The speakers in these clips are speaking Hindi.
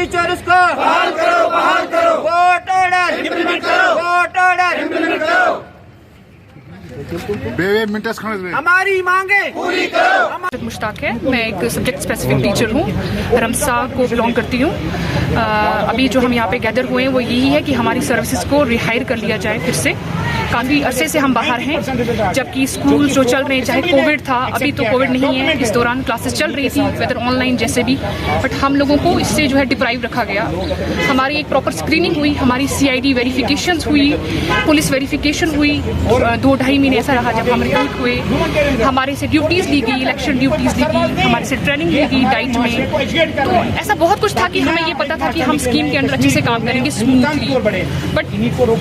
टीचर्स को बहाल करो, कोर्ट ऑर्डर इंप्लीमेंट करो, कोर्ट ऑर्डर इंप्लीमेंट करो। हमारी मांगे पूरी करो। मुश्ताक है, मैं एक सब्जेक्ट स्पेसिफिक टीचर हूँ, रमसा को बिलोंग करती हूँ। अभी जो हम यहाँ पे गैदर हुए हैं वो यही है कि हमारी सर्विसेज को रिहायर कर लिया जाए फिर से। काफ़ी अरसे से हम बाहर हैं, जबकि स्कूल जो चल रहे हैं, चाहे कोविड था, अभी तो कोविड नहीं है, इस दौरान क्लासेस चल रही थी, वेदर ऑनलाइन जैसे भी, बट हम लोगों को इससे जो है डिप्राइव रखा गया। हमारी एक प्रॉपर स्क्रीनिंग हुई, हमारी CID वेरिफिकेशन हुई, पुलिस वेरिफिकेशन हुई, 2-2.5 महीने ऐसा रहा जब हम रिक्रूट हुए। हमारे से ड्यूटीज़ ली गई, इलेक्शन ड्यूटीज़ ली गई, हमारे से ट्रेनिंग ली गई डाइट में। तो ऐसा बहुत कुछ था कि हमें ये पता था कि हम स्कीम के अंदर अच्छे से काम करेंगे स्मूथली, बट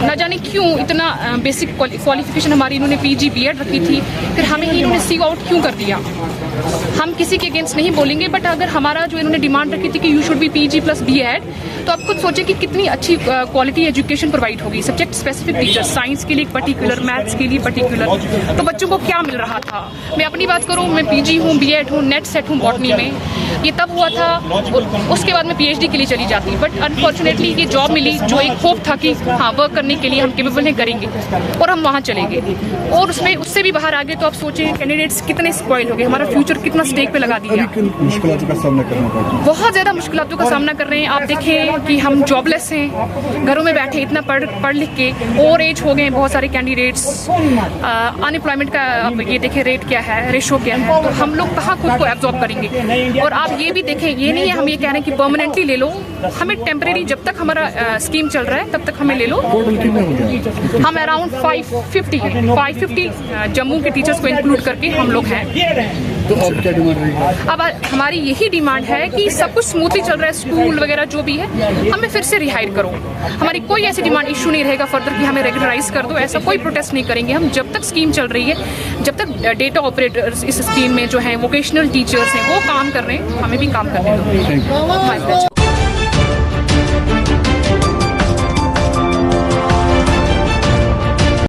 न जाने क्यों इतना बेसिक क्वालिफिकेशन हमारी इन्होंने PG B.Ed रखी थी, फिर हमें ही इन्होंने सी आउट क्यों कर दिया। हम किसी के अगेंस्ट नहीं बोलेंगे, बट अगर हमारा जो इन्होंने डिमांड रखी थी कि you should be PG + B.Ed, तो आप खुद सोचें कि कितनी अच्छी क्वालिटी एजुकेशन प्रोवाइड होगी। सब्जेक्ट स्पेसिफिक टीचर, साइंस के लिए पर्टिकुलर, मैथ्स के लिए पर्टिकुलर, तो बच्चों को क्या मिल रहा था। मैं अपनी बात करूँ, मैं PG हूँ, B.Ed हूँ, नेट सेट हूँ बॉटनी में, ये तब हुआ था। उसके बाद मैं PhD के लिए चली जाती, बट अनफॉर्चुनेटली ये जॉब मिली जो एक होप था कि हाँ वर्क करने के लिए हम केपेबल हैं, करेंगे, और हम वहाँ चले गए और उसमें उससे भी बाहर आ गए। तो आप सोचें कैंडिडेट्स कितने स्पॉइल हो गए, हमारा फ्यूचर कितना स्टेक पे लगा दिया। मुश्किलातों का सामना करना पड़ता है, बहुत ज़्यादा मुश्किलातों का सामना कर रहे हैं। आप देखें कि हम जॉबलेस हैं, घरों में बैठे, इतना पढ़ लिख के ओवर एज हो गए हैं बहुत सारे कैंडिडेट्स। अनएम्प्लॉयमेंट का आप ये देखें रेट क्या है, रेशो क्या है, तो हम लोग कहाँ खुद को एब्जॉर्ब करेंगे। और आप ये भी देखें, ये नहीं है हम ये कह रहे हैं कि परमानेंटली ले लो, हमें टेम्परेरी जब तक हमारा स्कीम चल रहा है तब तक हमें ले लो। हम अराउंड 550 जम्मू के टीचर्स को इंक्लूड करके हम लोग हैं। तो अब क्या डिमांड रहेगी? अब हमारी यही डिमांड है कि सब कुछ स्मूथली चल रहा है, स्कूल वगैरह जो भी है, हमें फिर से रिहायर करो। हमारी कोई ऐसी डिमांड इशू नहीं रहेगा फर्दर कि हमें रेगुलराइज कर दो, ऐसा कोई प्रोटेस्ट नहीं करेंगे हम जब तक स्कीम चल रही है। जब तक डेटा ऑपरेटर्स इस स्कीम में जो है वोकेशनल टीचर्स हैं वो काम कर रहे हैं, हमें भी काम करने दो।